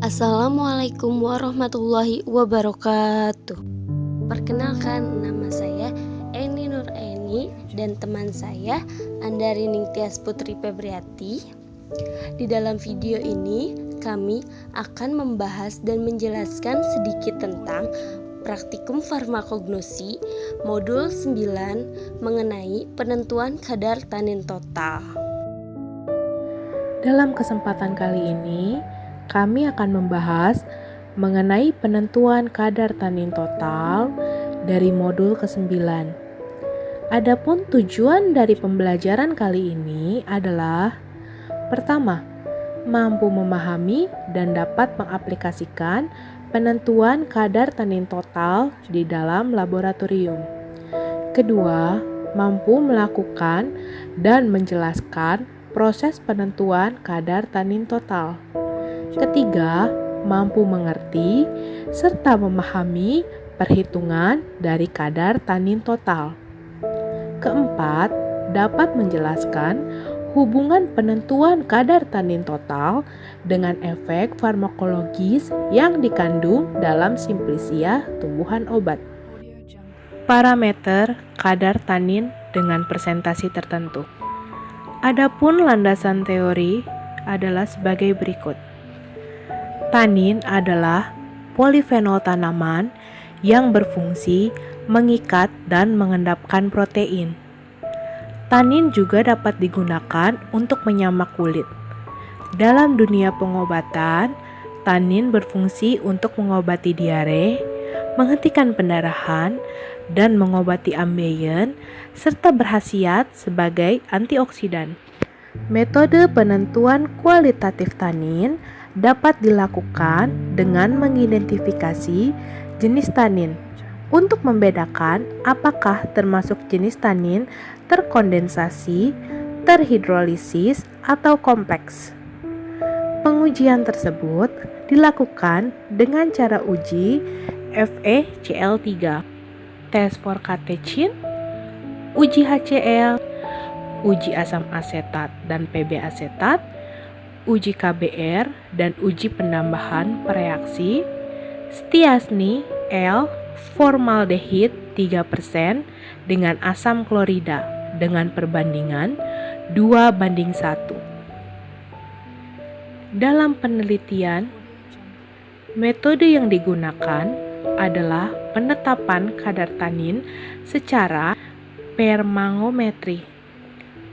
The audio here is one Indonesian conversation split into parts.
Assalamualaikum warahmatullahi wabarakatuh. Perkenalkan, nama saya Eni Nuraini dan teman saya Andari Ningtyas Putri Febriati. Di dalam video ini kami akan membahas dan menjelaskan sedikit tentang praktikum farmakognosi modul 9 mengenai penentuan kadar tanin total. Dalam kesempatan kali ini, kami akan membahas mengenai penentuan kadar tanin total dari modul ke-9. Adapun tujuan dari pembelajaran kali ini adalah: pertama, mampu memahami dan dapat mengaplikasikan penentuan kadar tanin total di dalam laboratorium. Kedua, mampu melakukan dan menjelaskan proses penentuan kadar tanin total. Ketiga, mampu mengerti serta memahami perhitungan dari kadar tanin total. Keempat, dapat menjelaskan hubungan penentuan kadar tanin total dengan efek farmakologis yang dikandung dalam simplisia tumbuhan obat. Parameter kadar tanin dengan presentasi tertentu. Adapun landasan teori adalah sebagai berikut. Tanin adalah polifenol tanaman yang berfungsi mengikat dan mengendapkan protein. Tanin juga dapat digunakan untuk menyamak kulit. Dalam dunia pengobatan, tanin berfungsi untuk mengobati diare, menghentikan pendarahan, dan mengobati ambeien, serta berkhasiat sebagai antioksidan. Metode penentuan kualitatif tanin dapat dilakukan dengan mengidentifikasi jenis tanin untuk membedakan apakah termasuk jenis tanin terkondensasi, terhidrolisis, atau kompleks. Pengujian tersebut dilakukan dengan cara uji FeCl3, tes for katechin, uji HCl, uji asam asetat dan Pb asetat, uji KBr, dan uji penambahan pereaksi stiasni L formaldehid 3% dengan asam klorida dengan perbandingan 2:1. Dalam penelitian, metode yang digunakan adalah penetapan kadar tanin secara permangometri.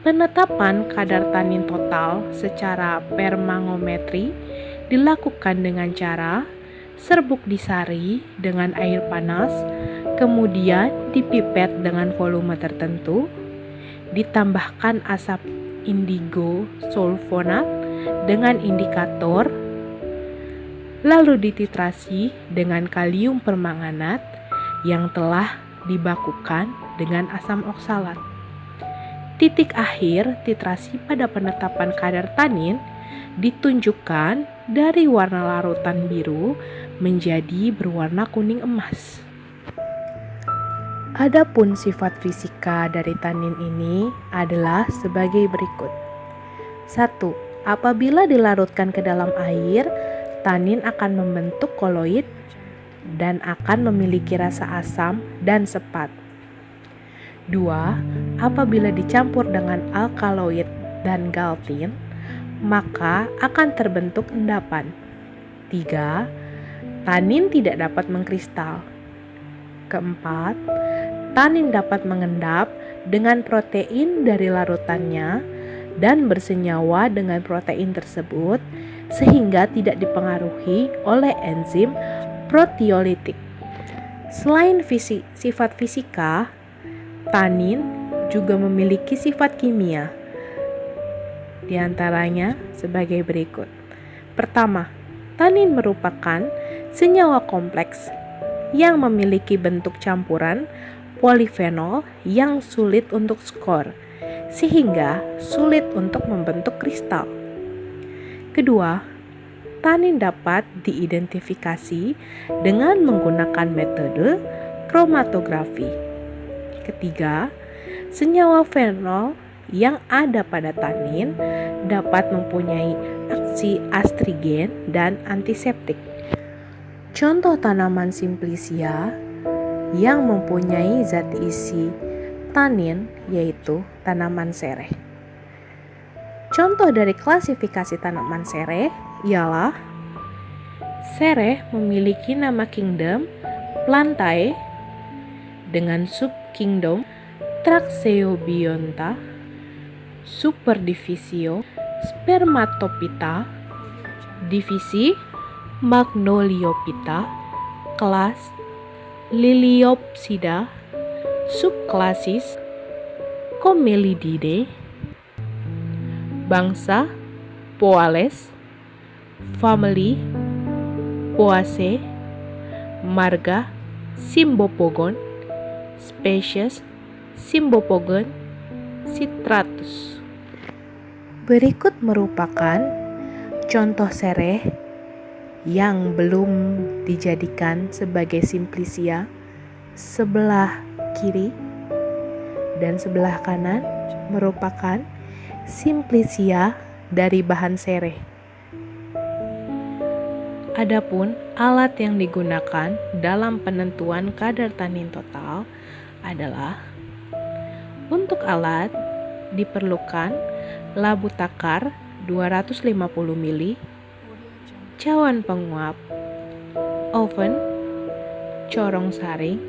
Penetapan kadar tanin total secara permangometri dilakukan dengan cara serbuk disari dengan air panas, kemudian dipipet dengan volume tertentu, ditambahkan asap indigo sulfonat dengan indikator, lalu dititrasi dengan kalium permanganat yang telah dibakukan dengan asam oksalat. Titik akhir titrasi pada penetapan kadar tanin ditunjukkan dari warna larutan biru menjadi berwarna kuning emas. Adapun sifat fisika dari tanin ini adalah sebagai berikut. 1. Apabila dilarutkan ke dalam air, tanin akan membentuk koloid dan akan memiliki rasa asam dan sepat. 2. Apabila dicampur dengan alkaloid dan galtin, maka akan terbentuk endapan. 3. Tanin tidak dapat mengkristal. Keempat, tanin dapat mengendap dengan protein dari larutannya dan bersenyawa dengan protein tersebut sehingga tidak dipengaruhi oleh enzim proteolitik. Selain sifat fisika, tanin juga memiliki sifat kimia. Di antaranya sebagai berikut. Pertama, tanin merupakan senyawa kompleks yang memiliki bentuk campuran polifenol yang sulit untuk skor, sehingga sulit untuk membentuk kristal. Kedua, tanin dapat diidentifikasi dengan menggunakan metode kromatografi. Ketiga, senyawa fenol yang ada pada tanin dapat mempunyai berfungsi astrigen dan antiseptik. Contoh tanaman Simplicia yang mempunyai zat isi tanin yaitu tanaman sereh. Contoh dari klasifikasi tanaman sereh ialah sereh memiliki nama kingdom Plantae dengan subkingdom Traxeobionta, superdivisio Spermatophyta, divisi Magnoliophyta, kelas Liliopsida, subklasis Comelidae, bangsa Poales, family Poaceae, marga Cymbopogon, spesies Cymbopogon citratus. Berikut merupakan contoh sereh yang belum dijadikan sebagai Simplicia sebelah kiri dan sebelah kanan merupakan Simplicia dari bahan sereh. Adapun alat yang digunakan dalam penentuan kadar tanin total adalah untuk alat diperlukan labu takar 250 ml, cawan penguap, oven, corong saring,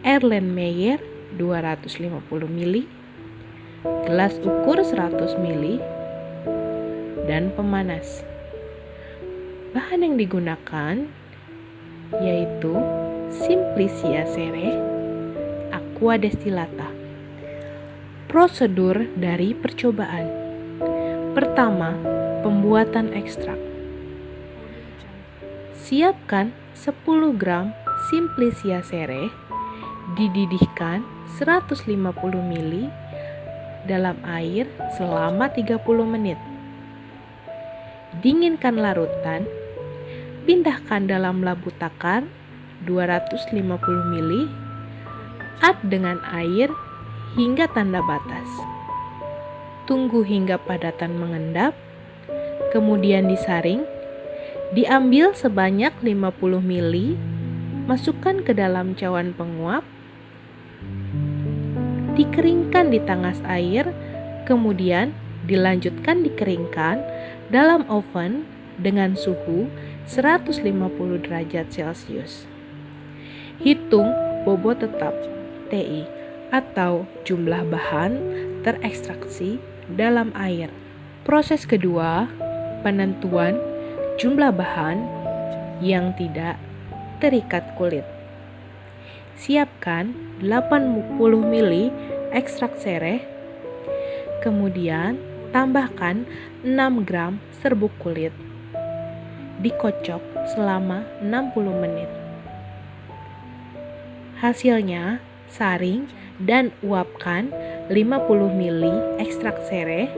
Erlenmeyer 250 ml, gelas ukur 100 ml, dan pemanas. Bahan yang digunakan yaitu Simplicia sereh, aqua destillata. Prosedur dari percobaan. Pertama, pembuatan ekstrak. Siapkan 10 gram Simplicia sereh, dididihkan 150 ml dalam air selama 30 menit. Dinginkan larutan, pindahkan dalam labu takar 250 ml, add dengan air hingga tanda batas. Tunggu hingga padatan mengendap, kemudian disaring. Diambil sebanyak 50 ml, masukkan ke dalam cawan penguap, dikeringkan di tangas air, kemudian dilanjutkan dikeringkan dalam oven dengan suhu 150 derajat Celcius. Hitung bobot tetap TI atau jumlah bahan terekstraksi dalam air. Proses kedua, penentuan jumlah bahan yang tidak terikat kulit. Siapkan 80 ml ekstrak sereh, kemudian tambahkan 6 gram serbuk kulit. Dikocok selama 60 menit. Hasilnya, saring dan uapkan 50 ml ekstrak sereh.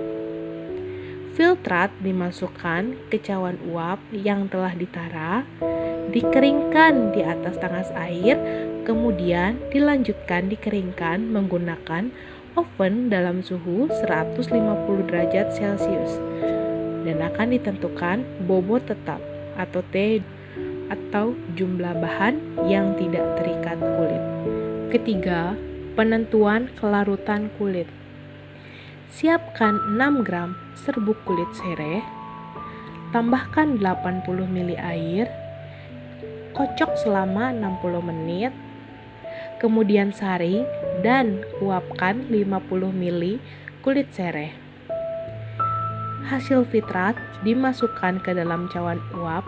Filtrat dimasukkan ke cawan uap yang telah ditara, dikeringkan di atas tangas air, kemudian dilanjutkan dikeringkan menggunakan oven dalam suhu 150 derajat Celcius dan akan ditentukan bobot tetap atau T atau jumlah bahan yang tidak terikat kulit. Ketiga, penentuan kelarutan kulit. Siapkan 6 gram serbuk kulit sereh, tambahkan 80 ml air, kocok selama 60 menit, kemudian saring dan uapkan 50 ml kulit sereh. Hasil filtrat dimasukkan ke dalam cawan uap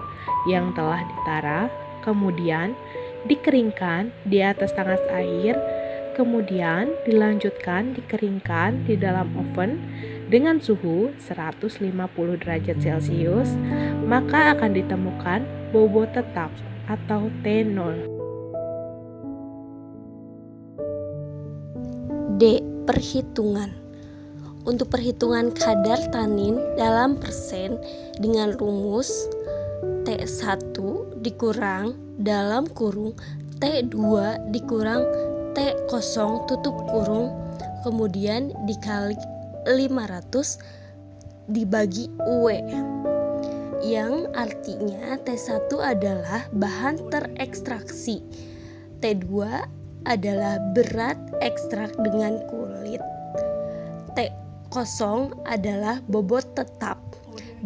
yang telah ditara, kemudian dikeringkan di atas tangas air, kemudian dilanjutkan dikeringkan di dalam oven dengan suhu 150 derajat Celcius, maka akan ditemukan bobot tetap atau T0. D. Perhitungan. Untuk perhitungan kadar tanin dalam persen dengan rumus T1 dikurang dalam kurung T2 dikurang T0 tutup kurung, kemudian dikali 500 dibagi W. yang artinya T1 adalah bahan terekstraksi, T2 adalah berat ekstrak dengan kulit, T0 adalah bobot tetap,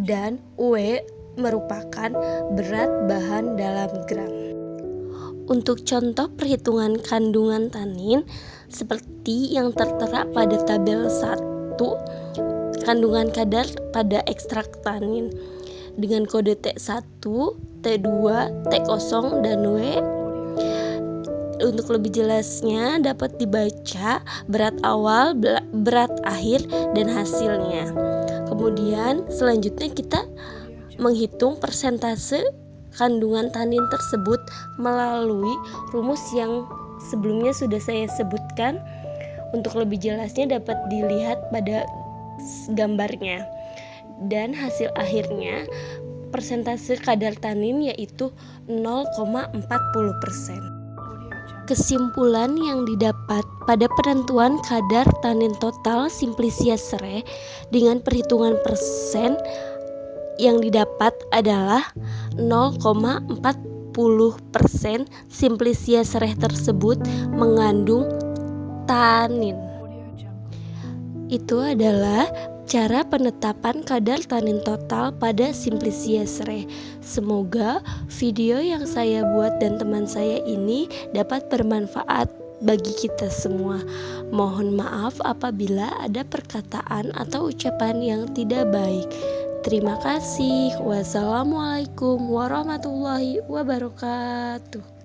dan W merupakan berat bahan dalam gram. Untuk contoh perhitungan kandungan tanin seperti yang tertera pada tabel 1, kandungan kadar pada ekstrak tanin dengan kode T1, T2, T0, dan W. Untuk lebih jelasnya dapat dibaca berat awal, berat akhir, dan hasilnya. Kemudian selanjutnya kita menghitung persentase kandungan tanin tersebut melalui rumus yang sebelumnya sudah saya sebutkan. Untuk lebih jelasnya dapat dilihat pada gambarnya. Dan hasil akhirnya persentase kadar tanin yaitu 0,40%. Kesimpulan yang didapat pada penentuan kadar tanin total Simplicia Sere dengan perhitungan persen yang didapat adalah 0,40%. Simplicia Sere tersebut mengandung tanin. Itu adalah cara penetapan kadar tanin total pada Simplicia Sere. Semoga video yang saya buat dan teman saya ini dapat bermanfaat bagi kita semua. Mohon maaf apabila ada perkataan atau ucapan yang tidak baik. Terima kasih. Wassalamualaikum warahmatullahi wabarakatuh.